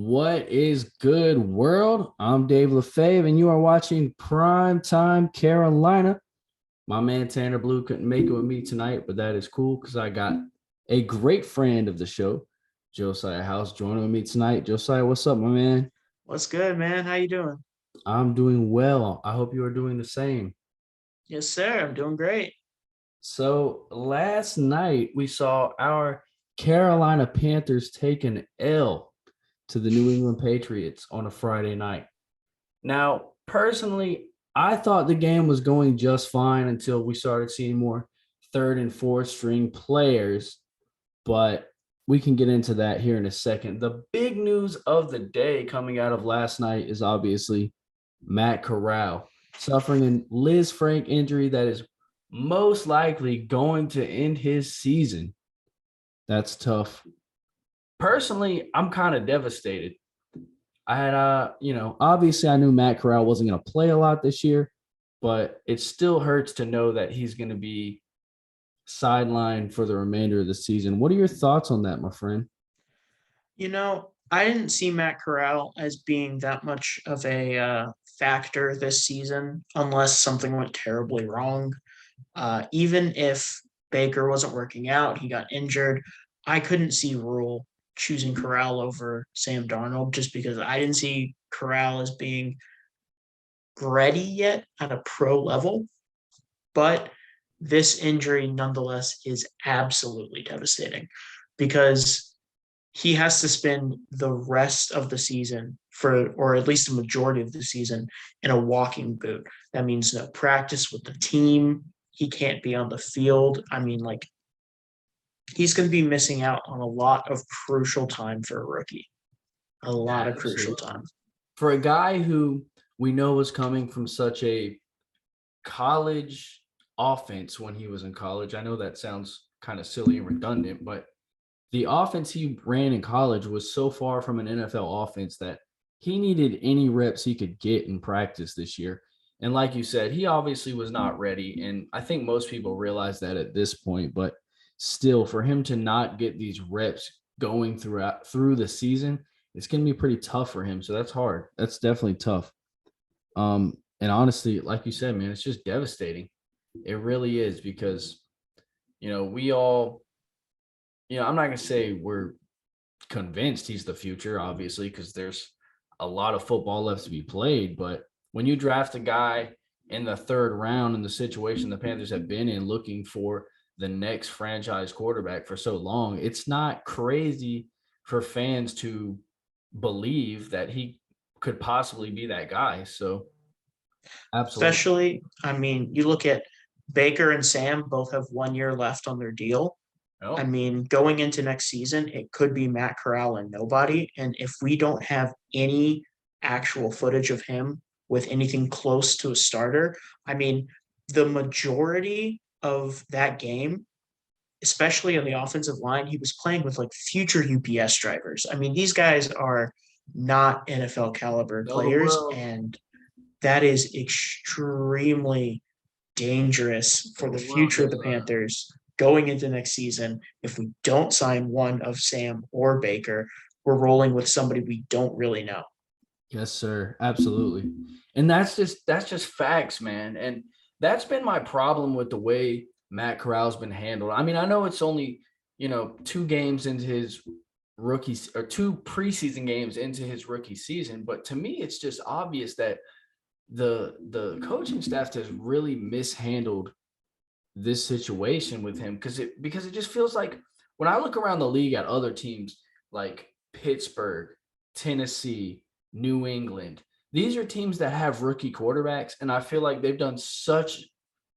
What is good, world? I'm Dave LaFave, and you are watching Prime Time Carolina. My man Tanner Blue couldn't make it with me tonight, but that is cool because I got a great friend of the show, Josiah House, joining with me tonight. Josiah, what's up, my man? What's good, man? How you doing? I'm doing well. I hope you are doing the same. Yes, sir. I'm doing great. So last night we saw our Carolina Panthers take an L to the New England Patriots on a Friday night. Now, personally, I thought the game was going just fine until we started seeing more third and fourth string players, but we can get into that here in a second. The big news of the day coming out of last night is obviously Matt Corral suffering a Liz Frank injury that is most likely going to end his season. That's tough. Personally, I'm kind of devastated. I had, obviously I knew Matt Corral wasn't going to play a lot this year, but it still hurts to know that he's going to be sidelined for the remainder of the season. What are your thoughts on that, my friend? I didn't see Matt Corral as being that much of a factor this season unless something went terribly wrong. Even if Baker wasn't working out, he got injured. I couldn't see Rule choosing Corral over Sam Darnold just because I didn't see Corral as being ready yet at a pro level. But this injury, nonetheless, is absolutely devastating because he has to spend the rest of the season or at least the majority of the season, in a walking boot. That means no practice with the team. He can't be on the field. I mean, like, he's going to be missing out on a lot of crucial time for a rookie. A lot of crucial Absolutely. time. For a guy who we know was coming from such a college offense when he was in college, I know that sounds kind of silly and redundant, but the offense he ran in college was so far from an NFL offense that he needed any reps he could get in practice this year. And like you said, he obviously was not ready. And I think most people realize that at this point, but still for him to not get these reps going through the season, it's going to be pretty tough for him. So that's hard. That's definitely tough. And honestly, like you said, man, it's just devastating. It really is because, we all, I'm not going to say we're convinced he's the future, obviously, because there's a lot of football left to be played. But when you draft a guy in the third round in the situation the Panthers have been in, looking for the next franchise quarterback for so long, it's not crazy for fans to believe that he could possibly be that guy. So, absolutely. Especially, I mean, you look at Baker and Sam both have 1 year left on their deal. I Oh, mean, going into next season, it could be Matt Corral and nobody. And if we don't have any actual footage of him with anything close to a starter, I mean, the majority of that game, especially on the offensive line, he was playing with like future UPS drivers. I mean, these guys are not NFL caliber tell the players, world. and that is extremely dangerous for Tell the the world, future of the Josiah. Panthers going into next season. If we don't sign one of Sam or Baker, we're rolling with somebody we don't really know. Yes, sir. Absolutely. And that's just facts, man. And that's been my problem with the way Matt Corral's been handled. I mean, I know it's only, two games into his rookie or two preseason games into his rookie season, but to me it's just obvious that the coaching staff has really mishandled this situation with him because it just feels like when I look around the league at other teams like Pittsburgh, Tennessee, New England, these are teams that have rookie quarterbacks, and I feel like they've done such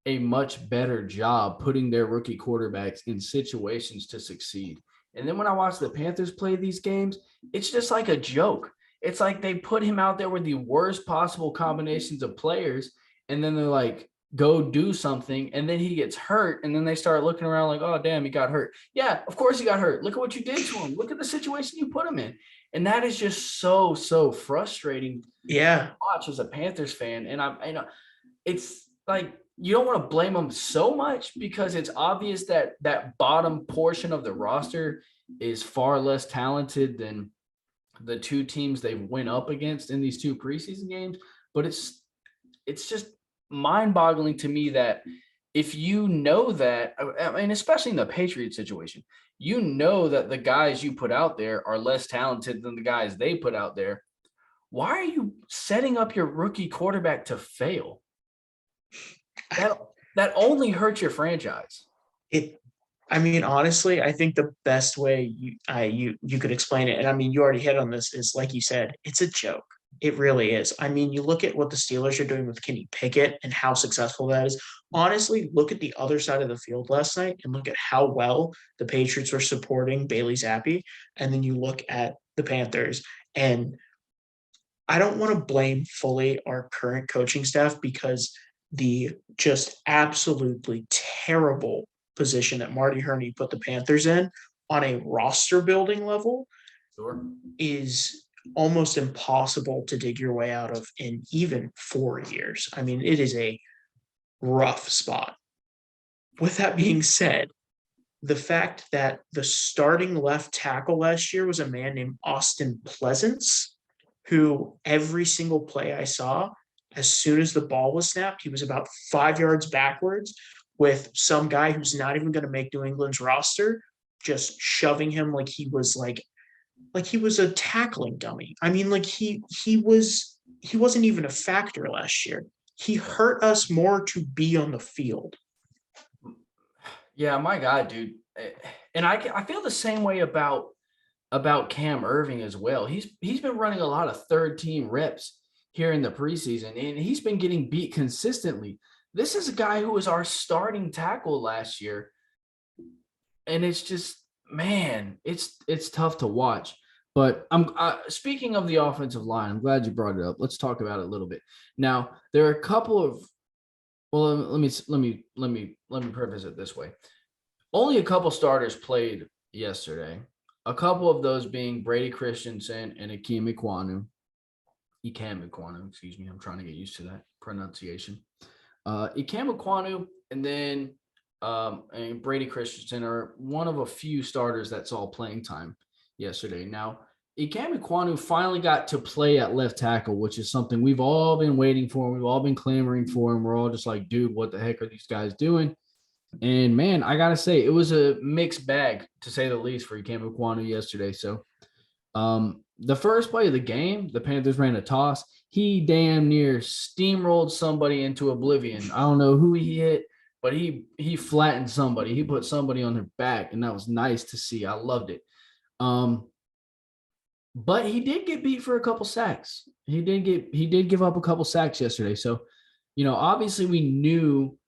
a much better job putting their rookie quarterbacks in situations to succeed. And then when I watch the Panthers play these games, it's just like a joke. It's like they put him out there with the worst possible combinations of players, and then they're like, go do something, and then he gets hurt, and then they start looking around like, oh damn, he got hurt. Yeah, of course he got hurt. Look at what you did to him. Look at the situation you put him in. And that is just so frustrating to Yeah, watch as a Panthers fan. And it's like you don't want to blame them so much because it's obvious that that bottom portion of the roster is far less talented than the two teams they went up against in these two preseason games, but it's just mind-boggling to me that if you know that, I mean, especially in the Patriots situation, you know that the guys you put out there are less talented than the guys they put out there. Why are you setting up your rookie quarterback to fail? That only hurts your franchise. It I mean, honestly, I think the best way you could explain it, and I mean, you already hit on this, is like you said, it's a joke. It really is. I mean, you look at what the Steelers are doing with Kenny Pickett and how successful that is. Honestly, look at the other side of the field last night and look at how well the Patriots were supporting Bailey Zappi. And then you look at the Panthers. And I don't want to blame fully our current coaching staff because the just absolutely terrible position that Marty Herney put the Panthers in on a roster building level Sure. is almost impossible to dig your way out of in even 4 years. I mean, it is a rough spot. With that being said, the fact that the starting left tackle last year was a man named Austin Pleasance, who every single play I saw, as soon as the ball was snapped, he was about 5 yards backwards with some guy who's not even going to make New England's roster, just shoving him like he was a tackling dummy. I mean, like he wasn't even a factor last year. He hurt us more to be on the field. Yeah, my God, dude. And I feel the same way about Cam Irving as well. He's been running a lot of third team reps here in the preseason, and he's been getting beat consistently. This is a guy who was our starting tackle last year, and it's just, man, it's tough to watch. But I'm speaking of the offensive line. I'm glad you brought it up. Let's talk about it a little bit. Now, there are a couple of, well, let me preface it this way. Only a couple starters played yesterday. A couple of those being Brady Christensen and Ikem Ekwonu, excuse me. I'm trying to get used to that pronunciation. Ikem Ekwonu and then and Brady Christensen are one of a few starters that saw playing time yesterday. Now, Ikem Ekwonu finally got to play at left tackle, which is something we've all been waiting for. We've all been clamoring for, and we're all just like, dude, what the heck are these guys doing? And man, I gotta say, it was a mixed bag to say the least for Ikem Ekwonu yesterday. So, the first play of the game, the Panthers ran a toss. He damn near steamrolled somebody into oblivion. I don't know who he hit, but he flattened somebody. He put somebody on their back, and that was nice to see. I loved it. But he did get beat for a couple sacks. He did give up a couple sacks yesterday. So, obviously we knew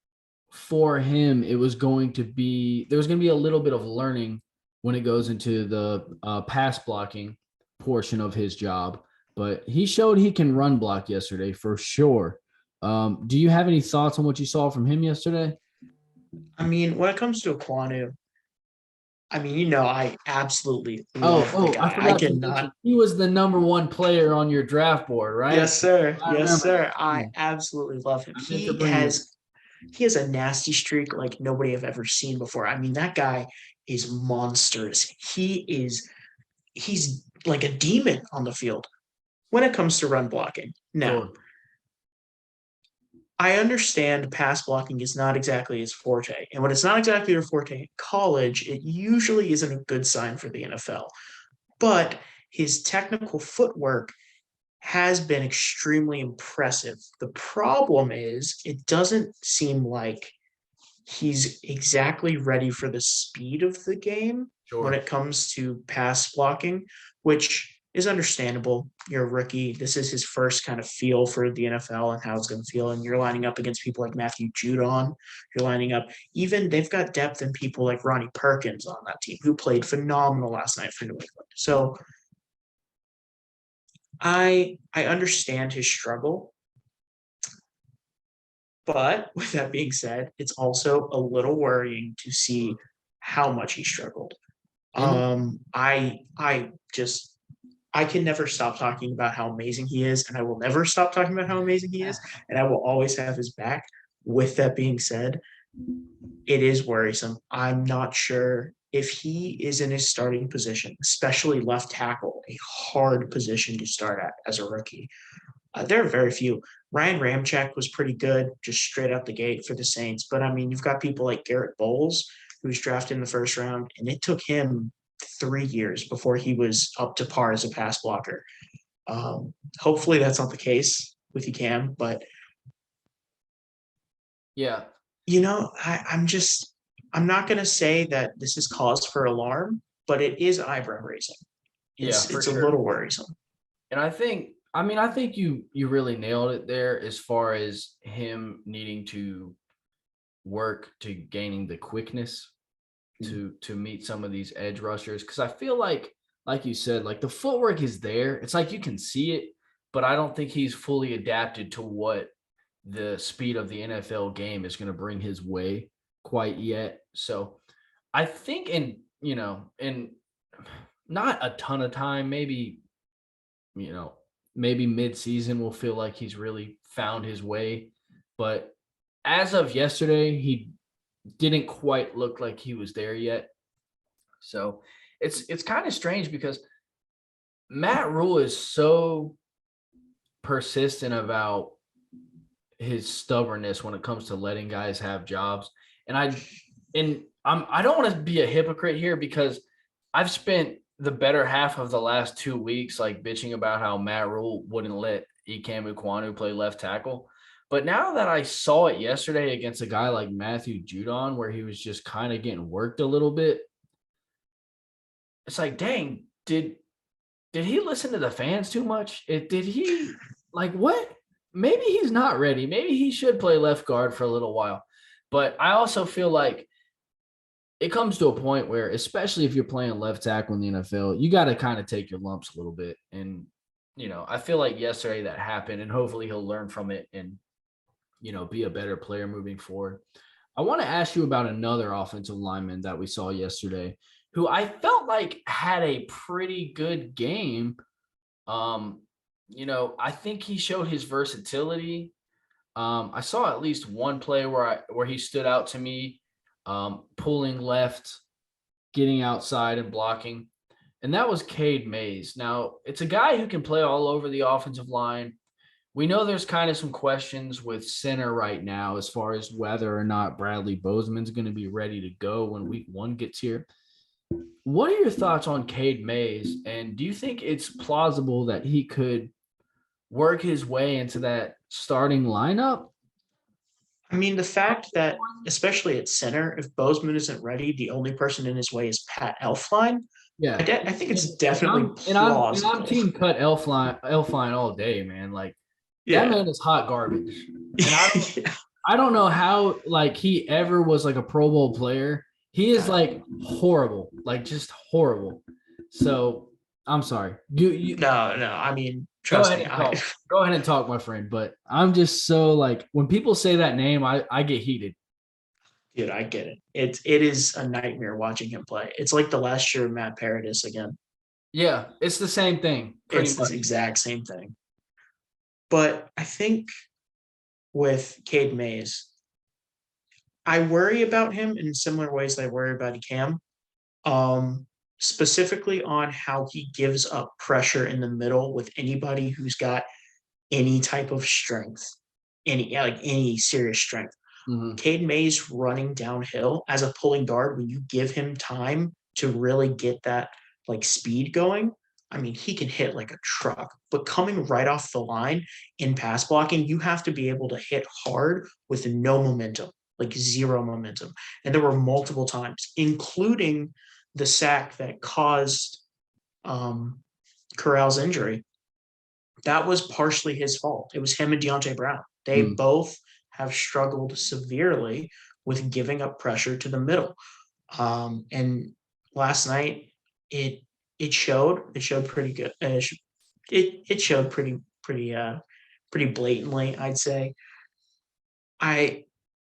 for him there was going to be a little bit of learning when it goes into the pass blocking portion of his job. But he showed he can run block yesterday for sure. Do you have any thoughts on what you saw from him yesterday? I mean, when it comes to Aquanu, I mean, I absolutely love the Oh, I guy. I forgot to cannot. mention he was the number one player on your draft board, right? Yes, sir. I Yes, remember sir. that. I Yeah, absolutely love him. I meant to bring it. He has a nasty streak like nobody I've ever seen before. I mean, that guy is monstrous. He's like a demon on the field when it comes to run blocking. Now, Sure. I understand pass blocking is not exactly his forte. And when it's not exactly your forte in college, it usually isn't a good sign for the NFL. But his technical footwork has been extremely impressive. The problem is, it doesn't seem like he's exactly ready for the speed of the game when Sure. it comes to pass blocking, which is understandable. You're a rookie. This is his first kind of feel for the NFL and how it's going to feel. And you're lining up against people like Matthew Judon. You're lining up, even they've got depth in people like Ronnie Perkins on that team who played phenomenal last night for New England. So I understand his struggle. But with that being said, it's also a little worrying to see how much he struggled. And I can never stop talking about how amazing he is, and I will never stop talking about how amazing he is, and I will always have his back. With that being said, it is worrisome. I'm not sure if he is in his starting position, especially left tackle, a hard position to start at as a rookie. There are very few. Ryan Ramczyk was pretty good, just straight out the gate for the Saints. But I mean, you've got people like Garrett Bowles, who was drafted in the first round, and it took him 3 years before he was up to par as a pass blocker. Hopefully that's not the case with you, Cam. But Yeah. I'm not going to say that this is cause for alarm, but it is eyebrow raising. Yeah, It's for a sure. little worrisome. And I think you really nailed it there as far as him needing to work to gaining the quickness to meet some of these edge rushers. Cause I feel like you said, like the footwork is there. It's like you can see it, but I don't think he's fully adapted to what the speed of the NFL game is going to bring his way quite yet. So I think in not a ton of time, maybe, maybe mid-season we'll feel like he's really found his way. But as of yesterday, he didn't quite look like he was there yet. So it's kind of strange because Matt Rule is so persistent about his stubbornness when it comes to letting guys have jobs. And I don't want to be a hypocrite here because I've spent the better half of the last 2 weeks like bitching about how Matt Rule wouldn't let Ikam Ekwonu play left tackle. But now that I saw it yesterday against a guy like Matthew Judon, where he was just kind of getting worked a little bit, it's like, dang, did he listen to the fans too much? Did he like what? Maybe he's not ready. Maybe he should play left guard for a little while. But I also feel like it comes to a point where, especially if you're playing left tackle in the NFL, you got to kind of take your lumps a little bit. And, I feel like yesterday that happened, and hopefully he'll learn from it and, be a better player moving forward. I want to ask you about another offensive lineman that we saw yesterday, who I felt like had a pretty good game. I think he showed his versatility. I saw at least one play where he stood out to me, pulling left, getting outside and blocking. And that was Kade Mays. Now, it's a guy who can play all over the offensive line. We know there's kind of some questions with center right now as far as whether or not Bradley Bozeman's going to be ready to go when week 1 gets here. What are your thoughts on Kade Mays? And do you think it's plausible that he could work his way into that starting lineup? I mean, the fact that, especially at center, if Bozeman isn't ready, the only person in his way is Pat Elflein. Yeah, I think it's definitely I'm plausible. team cut Elfline all day, man. Like that Yeah. man is hot garbage. And I don't know how like he ever was like a Pro Bowl player. He is like horrible, like just horrible. So I'm sorry. No. I mean, trust me. Go ahead and talk, my friend. But I'm just so like when people say that name, I get heated. Dude, I get it. It is a nightmare watching him play. It's like the last year of Matt Paradis again. Yeah, it's the same thing. It's the exact same thing. But I think with Kade Mays, I worry about him in similar ways that I worry about Cam. Specifically on how he gives up pressure in the middle with anybody who's got any type of strength, any serious strength. Mm-hmm. Kade Mays running downhill as a pulling guard, when you give him time to really get that like speed going, I mean, he can hit like a truck. But coming right off the line in pass blocking, you have to be able to hit hard with no momentum, like zero momentum. And there were multiple times, including the sack that caused Corral's injury. That was partially his fault. It was him and Deontay Brown. They both have struggled severely with giving up pressure to the middle. And last night, it showed pretty good. It showed pretty blatantly, I'd say. I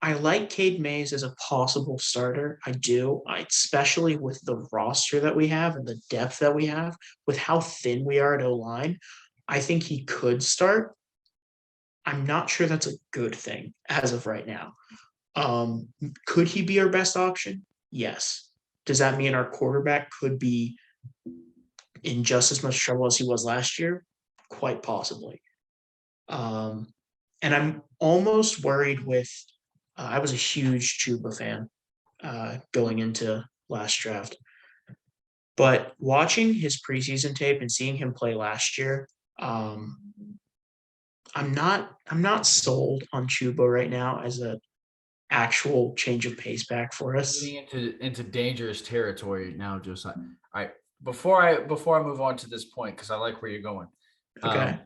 like Kade Mays as a possible starter. I do, especially with the roster that we have and the depth that we have, with how thin we are at O-line. I think he could start. I'm not sure that's a good thing as of right now. Could he be our best option? Yes. Does that mean our quarterback could be in just as much trouble as he was last year? Quite possibly. And I'm almost worried with. I was a huge Chuba fan going into last draft, but watching his preseason tape and seeing him play last year, I'm not sold on Chuba right now as a actual change of pace back for us. Getting into dangerous territory now, Josiah. All right, before I move on to this point, because I like where you're going. Okay.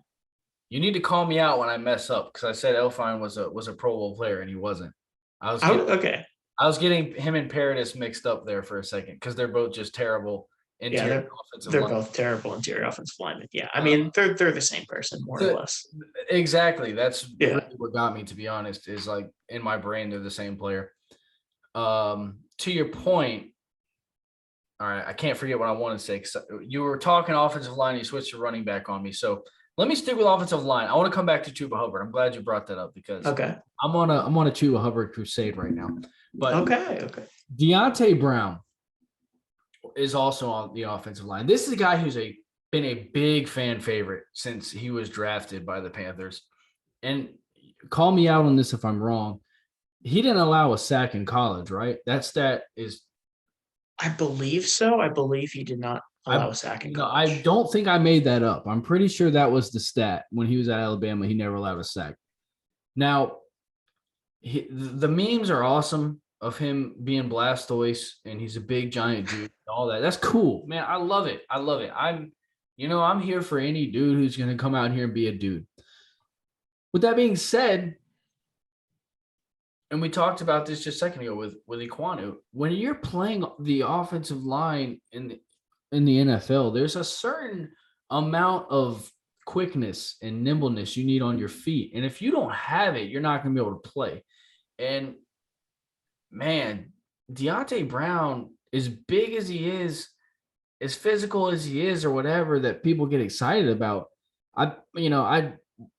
You need to call me out when I mess up, because I said Elfine was a Pro Bowl player and he wasn't. I was getting him and Paradis mixed up there for a second because they're both just terrible interior offensive they're linemen. both terrible interior offensive linemen. Yeah, I mean they're the same person more or less. Exactly. That's really what got me, to be honest, is like in my brain they're the same player. To your point, all right, I can't forget what I want to say, because you were talking offensive line, you switched to running back on me. So let me stick with offensive line. I want to come back to Chuba Hubbard. I'm glad you brought that up, because I'm on a Chuba Hubbard crusade right now. But okay. Deontay Brown is also on the offensive line. This is a guy who's been a big fan favorite since he was drafted by the Panthers. And call me out on this if I'm wrong. He didn't allow a sack in college, right? That stat is. I believe so. I believe he did not allow a sack in college. I don't think I made that up. I'm pretty sure that was the stat when he was at Alabama. He never allowed a sack. Now, the memes are awesome of him being Blastoise, and he's a big giant dude and all that. That's cool, man. I love it. I'm here for any dude who's going to come out here and be a dude. With that being said, and we talked about this just a second ago with Iquanu, when you're playing the offensive line in the NFL, there's a certain amount of quickness and nimbleness you need on your feet. And if you don't have it, you're not going to be able to play. And man, Deontay Brown, as big as he is, as physical as he is, or whatever that people get excited about, I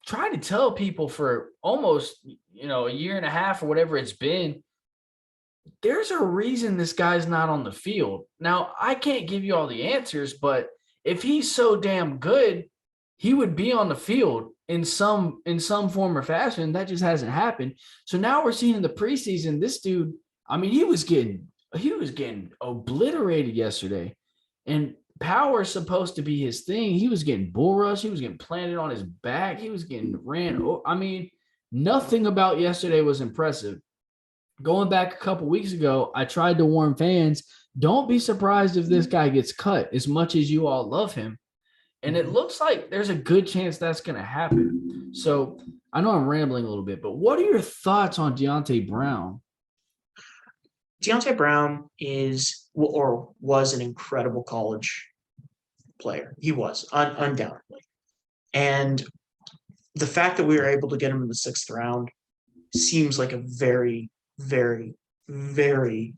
try to tell people for almost, a year and a half or whatever it's been, there's a reason this guy's not on the field. Now, I can't give you all the answers, but if he's so damn good, he would be on the field in some form or fashion. That just hasn't happened. So now we're seeing in the preseason, this dude, I mean, he was getting obliterated yesterday. And power is supposed to be his thing. He was getting bull rushed. He was getting planted on his back. He was getting ran. I mean, nothing about yesterday was impressive. Going back a couple weeks ago, I tried to warn fans, don't be surprised if this guy gets cut, as much as you all love him. And it looks like there's a good chance that's going to happen. So I know I'm rambling a little bit, but what are your thoughts on Deontay Brown? Deontay Brown was an incredible college player. He was, undoubtedly. And the fact that we were able to get him in the 6th round seems like a very, very, very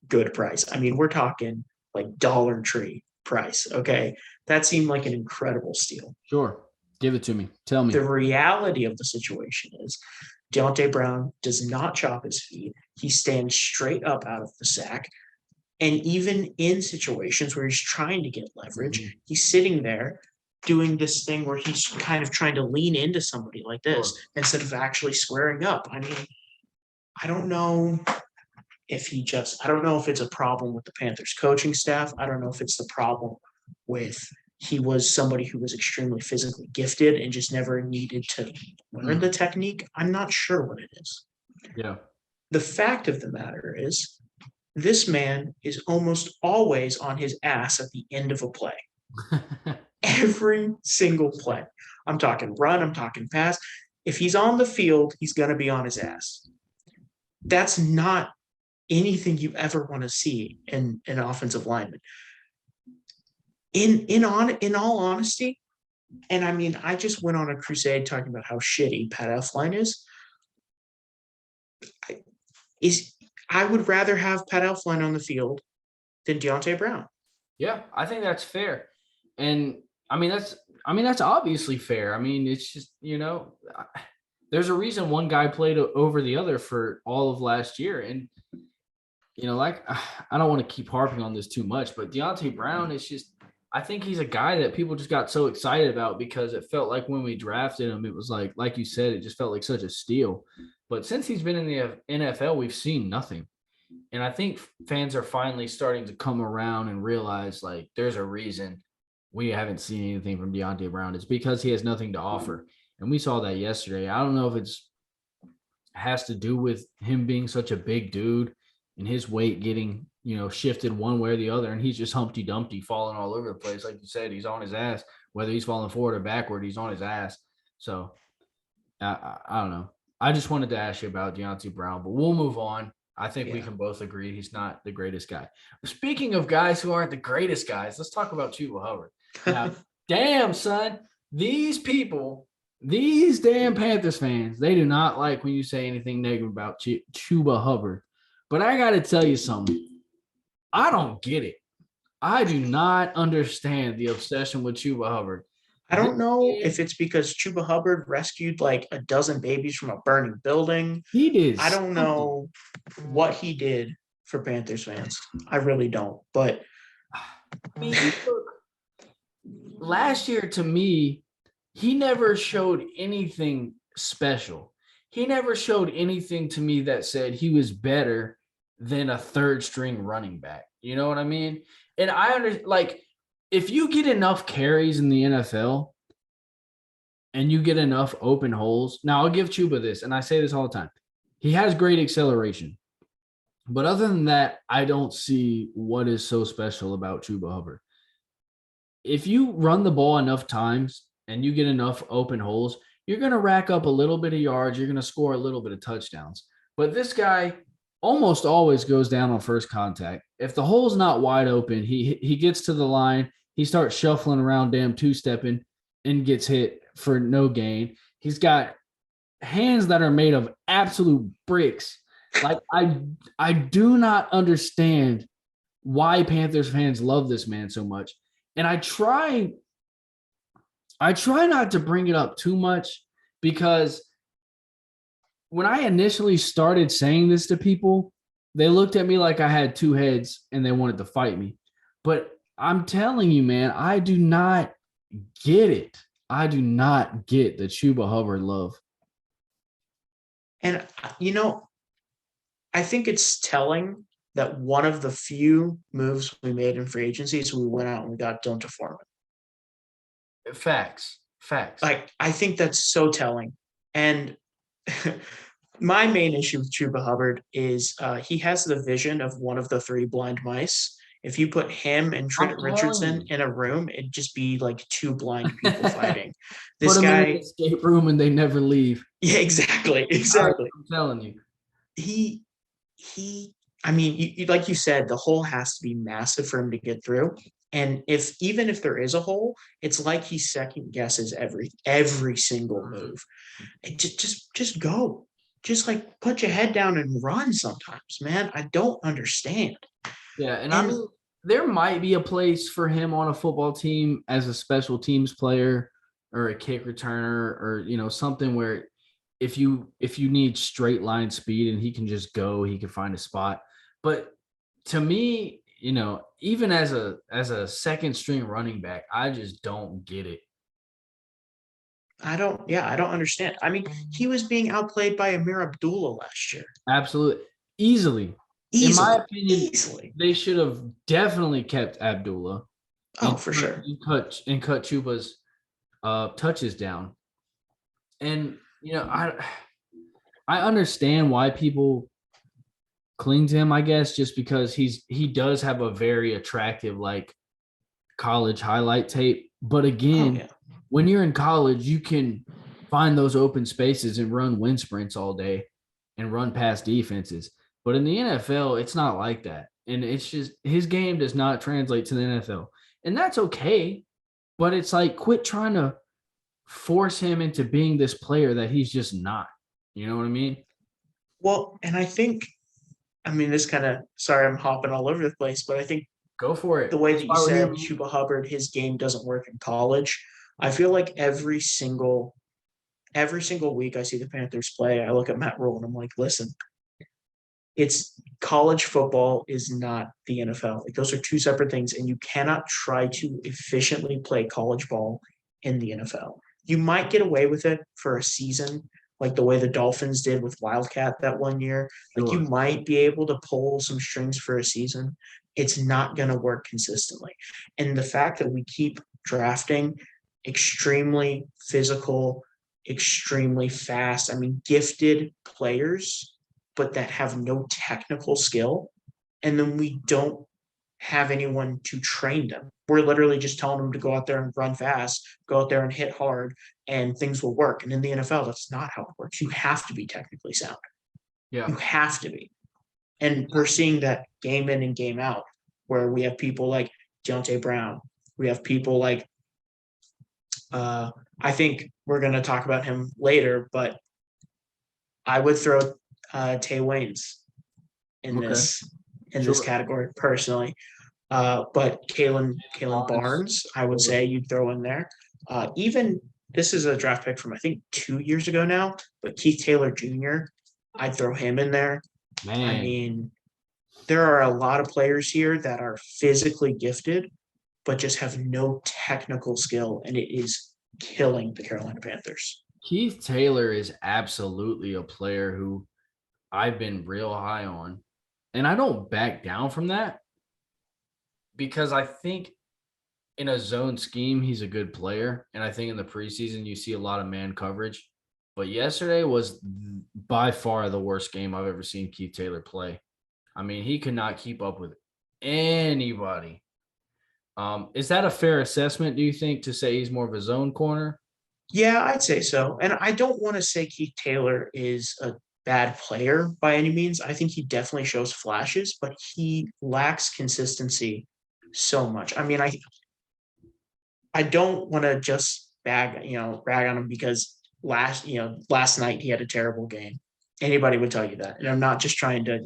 good price. I mean, we're talking like Dollar Tree price. Okay. That seemed like an incredible steal. Sure. Give it to me. Tell me. The reality of the situation is Deontay Brown does not chop his feet. He stands straight up out of the sack. And even in situations where he's trying to get leverage, he's sitting there doing this thing where he's kind of trying to lean into somebody like this instead of actually squaring up. I mean, I don't know if it's a problem with the Panthers coaching staff. I don't know if it's the problem with he was somebody who was extremely physically gifted and just never needed to learn the technique. I'm not sure what it is. Yeah. The fact of the matter is, this man is almost always on his ass at the end of a play. Every single play. I'm talking run, I'm talking pass. If he's on the field, he's going to be on his ass. That's not anything you ever want to see in an offensive lineman. In all honesty, and I mean, I just went on a crusade talking about how shitty Pat Elflein is. I would rather have Pat Elflein on the field than Deontay Brown. Yeah, I think that's fair. And I mean, that's obviously fair. I mean, it's just, there's a reason one guy played over the other for all of last year. And like I don't want to keep harping on this too much, but Deontay Brown is just I think he's a guy that people just got so excited about because it felt like when we drafted him, it was like you said, it just felt like such a steal. But since he's been in the NFL, we've seen nothing. And I think fans are finally starting to come around and realize like there's a reason we haven't seen anything from Deontay Brown. It's because he has nothing to offer. And we saw that yesterday. I don't know if it's has to do with him being such a big dude and his weight getting, shifted one way or the other. And he's just Humpty Dumpty falling all over the place. Like you said, he's on his ass, whether he's falling forward or backward, he's on his ass. So I don't know. I just wanted to ask you about Deontay Brown, but we'll move on. I think we can both agree he's not the greatest guy. Speaking of guys who aren't the greatest guys, let's talk about Chuba Howard. Now, damn, son, these people, these damn Panthers fans, they do not like when you say anything negative about Chuba Hubbard. But I got to tell you something. I don't get it. I do not understand the obsession with Chuba Hubbard. I don't know if it's because Chuba Hubbard rescued like a dozen babies from a burning building. He did. I don't know what he did for Panthers fans. I really don't. But I mean, last year to me, he never showed anything special. He never showed anything to me that said he was better than a third string running back. You know what I mean? And I understand, like, if you get enough carries in the NFL and you get enough open holes, now I'll give Chuba this, and I say this all the time. He has great acceleration. But other than that, I don't see what is so special about Chuba Hubbard. If you run the ball enough times and you get enough open holes, you're going to rack up a little bit of yards. You're going to score a little bit of touchdowns. But this guy almost always goes down on first contact. If the hole's not wide open, he gets to the line. He starts shuffling around, damn two-stepping, and gets hit for no gain. He's got hands that are made of absolute bricks. Like, I do not understand why Panthers fans love this man so much. And I try not to bring it up too much because when I initially started saying this to people, they looked at me like I had two heads and they wanted to fight me. But I'm telling you, man, I do not get it. I do not get the Chuba Hubbard love. And, I think it's telling that one of the few moves we made in free agency is we went out and we got Deontay Foreman. Facts. Like, I think that's so telling. And my main issue with Chuba Hubbard is he has the vision of one of the three blind mice. If you put him and Trent Richardson in a room, it'd just be like two blind people fighting. This put guy in an escape room and they never leave. Yeah, exactly. I'm telling you. I mean, like you said, the hole has to be massive for him to get through. And even if there is a hole, it's like he second guesses every single move. And just go. Just like put your head down and run sometimes, man. I don't understand. Yeah, and I mean, there might be a place for him on a football team as a special teams player or a kick returner or, something where if you need straight line speed and he can just go, he can find a spot. But to me, even as a second string running back, I just don't get it. I don't understand. I mean, he was being outplayed by Amir Abdullah last year. Absolutely. Easily. In my opinion, they should have definitely kept Abdullah. Oh, for sure. And cut Chuba's touches down. And, I understand why people cling to him, I guess, just because he does have a very attractive, like, college highlight tape. But again, when you're in college, you can find those open spaces and run wind sprints all day and run past defenses. But in the NFL, it's not like that. And it's just his game does not translate to the NFL. And that's okay. But it's like, quit trying to force him into being this player that he's just not. You know what I mean? Well, and I think, this kind of, sorry, I'm hopping all over the place, but I think go for it. The way that you said Chuba Hubbard, his game doesn't work in college. I feel like every single week I see the Panthers play, I look at Matt Rule and I'm like, listen, it's college football is not the NFL. Like those are two separate things, and you cannot try to efficiently play college ball in the NFL. You might get away with it for a season, like the way the Dolphins did with Wildcat that one year. Like you Sure. might be able to pull some strings for a season. It's not going to work consistently. And the fact that we keep drafting extremely physical, extremely fast, I mean, gifted players, but that have no technical skill. And then we don't have anyone to train them. We're literally just telling them to go out there and run fast, go out there and hit hard, and things will work. And in the NFL, that's not how it works. You have to be technically sound. Yeah. You have to be. And we're seeing that game in and game out, where we have people like Deontay Brown. We have people like, I think we're going to talk about him later, but I would throw Tay Waynes in Okay. this Sure. category personally. But Kalen Barnes, I would say you'd throw in there. Even this is a draft pick from I think 2 years ago now, but Keith Taylor Jr., I'd throw him in there. I Man. mean, there are a lot of players here that are physically gifted, but just have no technical skill, and it is killing the Carolina Panthers. Keith Taylor is absolutely a player who I've been real high on. And I don't back down from that because I think in a zone scheme, he's a good player. And I think in the preseason, you see a lot of man coverage. But yesterday was by far the worst game I've ever seen Keith Taylor play. I mean, he could not keep up with anybody. Is that a fair assessment, do you think, to say he's more of a zone corner? Yeah, I'd say so. And I don't want to say Keith Taylor is a bad player by any means. I think he definitely shows flashes, but he lacks consistency so much. I mean, I don't want to just rag on him because last night he had a terrible game. Anybody would tell you that. And I'm not just trying to,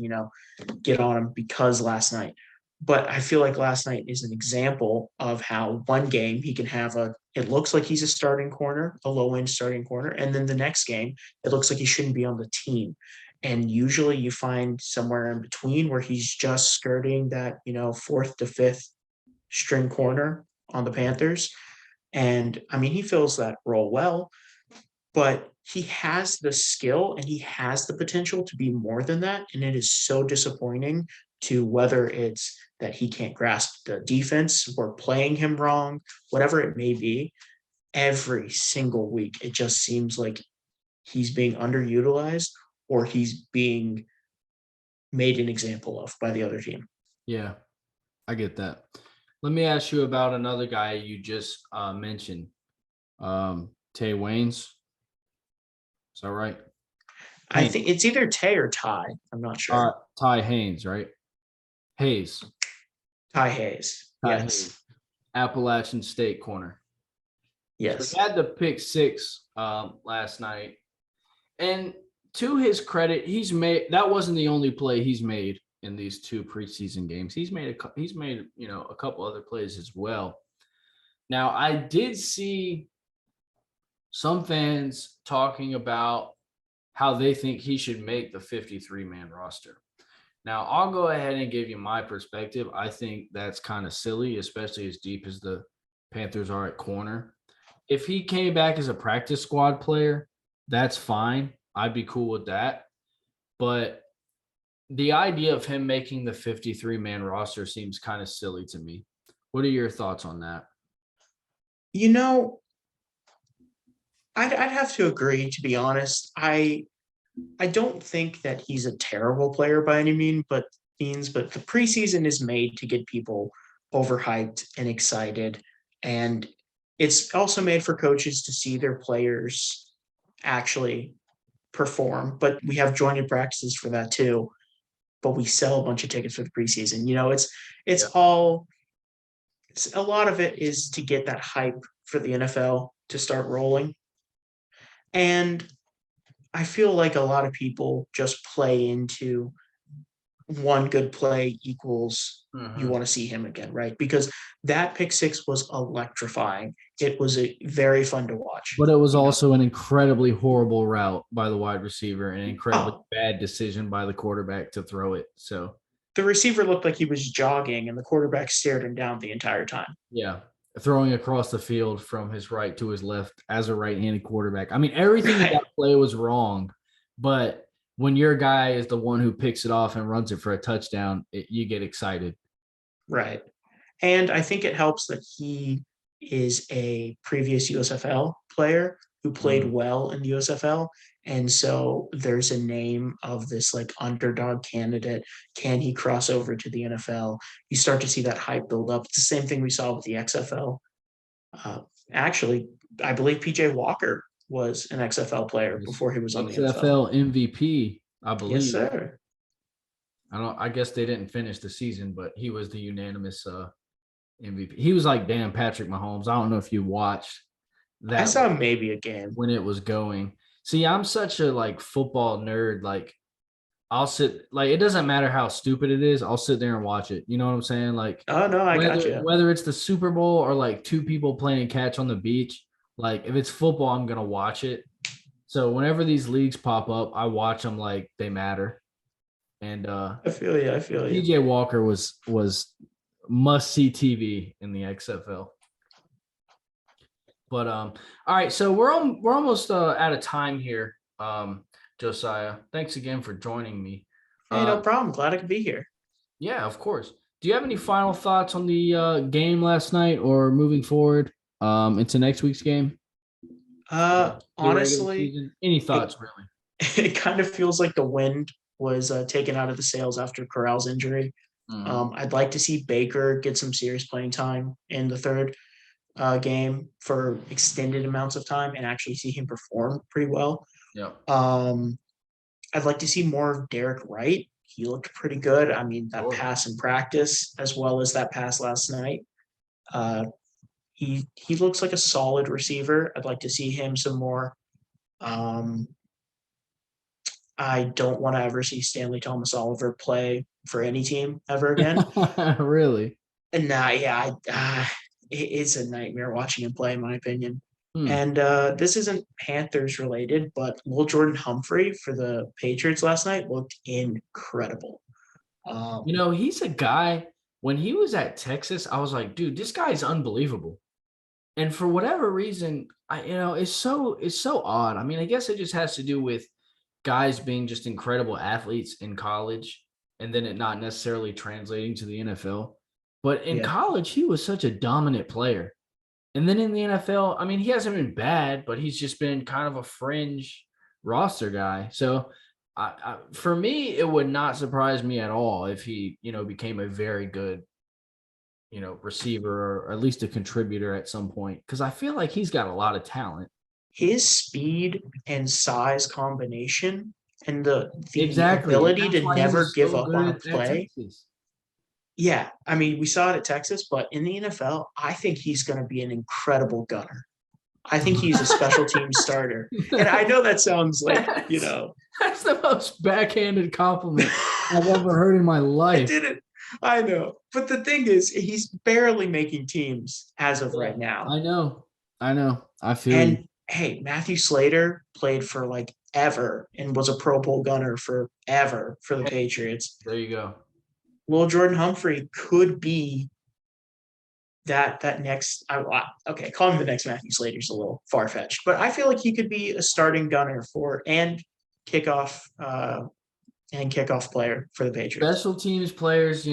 get on him because last night. But I feel like last night is an example of how one game he can have it looks like he's a starting corner, a low end starting corner. And then the next game, it looks like he shouldn't be on the team. And usually you find somewhere in between where he's just skirting that, fourth to fifth string corner on the Panthers. And I mean, he fills that role well, but he has the skill and he has the potential to be more than that. And it is so disappointing to whether it's that he can't grasp the defense or playing him wrong, whatever it may be. Every single week, it just seems like he's being underutilized or he's being made an example of by the other team. Yeah, I get that. Let me ask you about another guy you just mentioned, Tay Waynes. Is that right? I think it's either Tay or Ty. I'm not sure. Ty Haynes, right? Hayes. Ty Hayes. Ty Yes. Hayes. Appalachian State corner. Yes. So he had the pick six last night. And to his credit, that wasn't the only play he's made in these two preseason games. He's made a couple other plays as well. Now, I did see some fans talking about how they think he should make the 53-man roster. Now, I'll go ahead and give you my perspective. I think that's kind of silly, especially as deep as the Panthers are at corner. If he came back as a practice squad player, that's fine. I'd be cool with that. But the idea of him making the 53-man roster seems kind of silly to me. What are your thoughts on that? I'd have to agree, to be honest. I don't think that he's a terrible player by any means, but the preseason is made to get people overhyped and excited. And it's also made for coaches to see their players actually perform. But we have jointed practices for that too. But we sell a bunch of tickets for the preseason. It's a lot of it is to get that hype for the NFL to start rolling. And I feel like a lot of people just play into one good play equals you Mhm. want to see him again, right? Because that pick six was electrifying. It was very fun to watch. But it was You know, also an incredibly horrible route by the wide receiver and an incredibly oh, bad decision by the quarterback to throw it. So, the receiver looked like he was jogging, and the quarterback stared him down the entire time. yeah, throwing across the field from his right to his left as a right-handed quarterback. I mean, everything in Right, that play was wrong, but when your guy is the one who picks it off and runs it for a touchdown, you get excited. right. And I think it helps that he is a previous USFL player who played Mm. well in the USFL. And so there's a name of this like underdog candidate. Can he cross over to the NFL? You start to see that hype build up. It's the same thing we saw with the XFL. Uh, Actually, I believe PJ Walker was an XFL player Yes. before he was on the NFL. XFL MVP, I Yes, believe. sir. I guess they didn't finish the season, but he was the unanimous MVP. He was like damn Patrick Mahomes. I don't know if you watched I that saw maybe a game. when it was going. See, I'm such a like football nerd. Like I'll sit like it doesn't matter how stupid it is. I'll sit there and watch it. You know what I'm saying? Like Oh no, I got whether you. whether it's the Super Bowl or like two people playing catch on the beach, like if it's football, I'm gonna watch it. So whenever these leagues pop up, I watch them like they matter. And I feel you. I feel you. PJ Walker was must see TV in the XFL. But all right, so we're almost out of time here, Josiah. Thanks again for joining me. Hey, no Uh, problem. Glad I could be here. yeah, of course. Do you have any final thoughts on the game last night or moving forward into next week's game, the regular Honestly, season? Any it thoughts, really? it kind of feels like the wind was taken out of the sails after Corral's injury. Mhm. I'd like to see Baker get some serious playing time in the third game for extended amounts of time and actually see him perform pretty well. Yeah. Um, I'd like to see more of Derek Wright. He looked pretty good. I mean, that Sure. pass in practice as well as that pass last night. Uh, he looks like a solid receiver. I'd like to see him some more. Um, I don't want to ever see Stanley Thomas Oliver play for any team ever again. Really? And yeah, it's a nightmare watching him play, in my opinion. Hmm. And this isn't Panthers related, but Will Jordan Humphrey for the Patriots last night looked incredible. You know, he's a guy. When he was at Texas, I was like, dude, this guy's unbelievable. And for whatever reason, it's so odd. I mean, I guess it just has to do with guys being just incredible athletes in college and then it not necessarily translating to the NFL. But in Yeah, college, he was such a dominant player. And then in the NFL, I mean, he hasn't been bad, but he's just been kind of a fringe roster guy. So for me, it would not surprise me at all if he, became a very good, receiver or at least a contributor at some point. Because I feel like he's got a lot of talent. his speed and size combination and the Exactly, and ability that's to why he never was give so up on a good at play. Texas. Yeah, I mean, we saw it at Texas, but in the NFL, I think he's going to be an incredible gunner. I think he's a special team starter. And I know that sounds like, That's that's the most backhanded compliment I've I ever heard in my life. didn't. I know. But the thing is, he's barely making teams as of Yeah, right now. I know. I know. I feel you. And hey, Matthew Slater played for like ever and was a Pro Bowl gunner forever for the Patriots. There you go. Will Jordan Humphrey could be that next. Okay, calling him the next Matthew Slater is a little far fetched, but I feel like he could be a starting gunner for kickoff and kickoff player for the Patriots. Special teams players,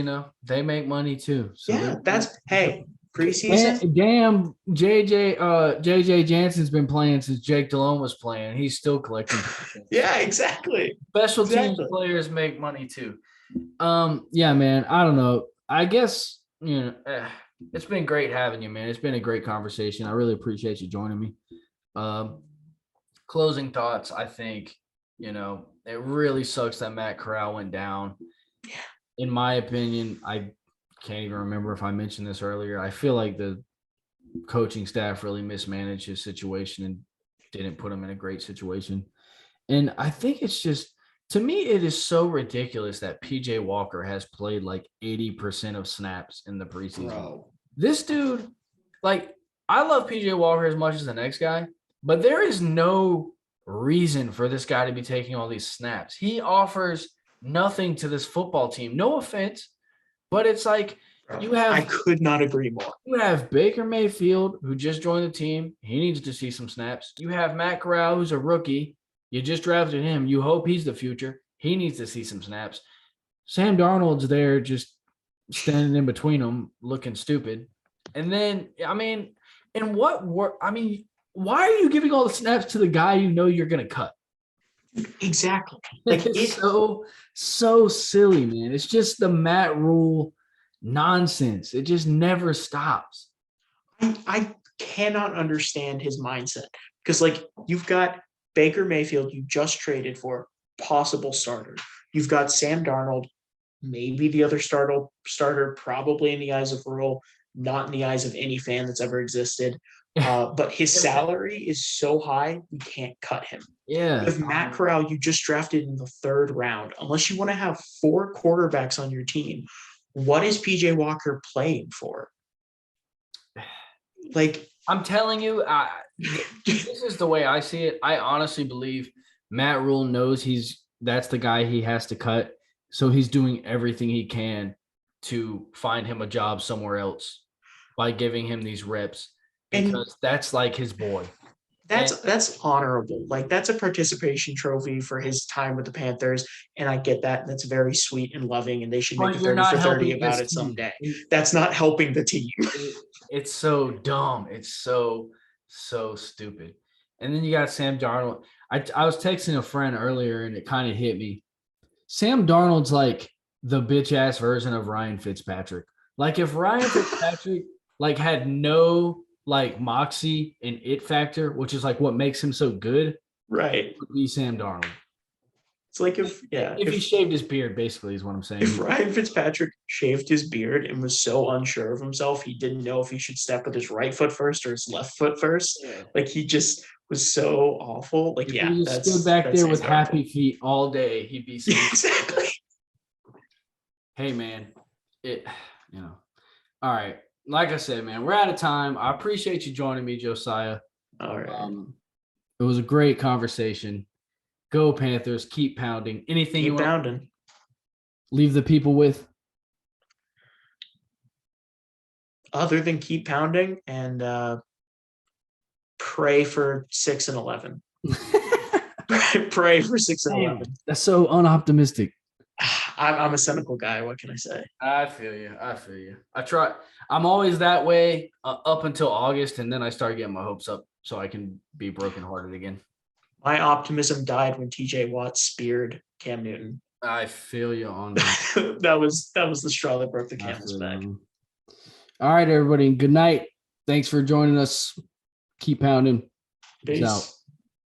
they make money too. So Yeah, that's hey preseason. damn, JJ Jansen's been playing since Jake Delhomme was playing. He's still collecting. Yeah, exactly, Special teams exactly. players make money too. Yeah, man. I don't know. I guess it's been great having you, man. It's been a great conversation. I really appreciate you joining me. Um, Closing thoughts. I think it really sucks that Matt Corral went down. In my opinion, I can't even remember if I mentioned this earlier. I feel like the coaching staff really mismanaged his situation and didn't put him in a great situation. And I think it's just To me, it is so ridiculous that PJ Walker has played like 80% of snaps in the preseason. Bro. This dude, like, I love PJ Walker as much as the next guy, but there is no reason for this guy to be taking all these snaps. He offers nothing to this football team. No offense, but it's like I could not agree more. you have Baker Mayfield, who just joined the team. He needs to see some snaps. You have Matt Corral, who's a rookie. You just drafted him. You hope he's the future. He needs to see some snaps. Sam Darnold's there just standing in between them looking stupid. And then, I mean, in what work? I mean, why are you giving all the snaps to the guy you know you're going to cut? Exactly. Like, it's so silly, man. It's just the Matt Rule nonsense. It just never stops. I cannot understand his mindset because, like, you've got Baker Mayfield, you just traded for, possible starter. You've got Sam Darnold, maybe the other starter, probably in the eyes of Rule, not in the eyes of any fan that's ever existed. But his salary is so high, we can't cut him. Yeah. With Matt Corral, you just drafted in the 3rd round. Unless you want to have 4 quarterbacks on your team, what is PJ Walker playing for? Like, I'm telling you, this is the way I see it. I honestly believe Matt Rule knows that's the guy he has to cut. So he's doing everything he can to find him a job somewhere else by giving him these reps because that's like his boy. That's honorable. Like, that's a participation trophy for his time with the Panthers. And I get that. That's very sweet and loving. And they should make a 30 for 30 about it someday. That's not helping the team. It's so dumb. It's so stupid. And then you got Sam Darnold. I was texting a friend earlier and it kind of hit me. Sam Darnold's like the bitch ass version of Ryan Fitzpatrick. Like, if Ryan Fitzpatrick like had no like moxie and it factor, which is like what makes him so good, right? It would be Sam Darnold. It's like if he shaved his beard, basically, is what I'm saying. If Ryan Fitzpatrick shaved his beard and was so unsure of himself, he didn't know if he should step with his right foot first or his left foot first. Yeah. Like, he just was so awful. Like, if he just stood back there with happy feet all day, he'd be safe. Exactly. Hey, man, all right. Like I said, man, we're out of time. I appreciate you joining me, Josiah. All right. It was a great conversation. Go Panthers. Keep pounding. Anything you want pounding. Leave the people with? Other than keep pounding and pray for 6-11. Pray for 6-11. That's so unoptimistic. I'm a cynical guy. What can I say? I feel you. I'm always that way up until August, and then I start getting my hopes up so I can be brokenhearted again. My optimism died when TJ Watt speared Cam Newton. I feel you on that. that was the straw that broke the camel's back. All right, everybody. Good night. Thanks for joining us. Keep pounding. Peace out.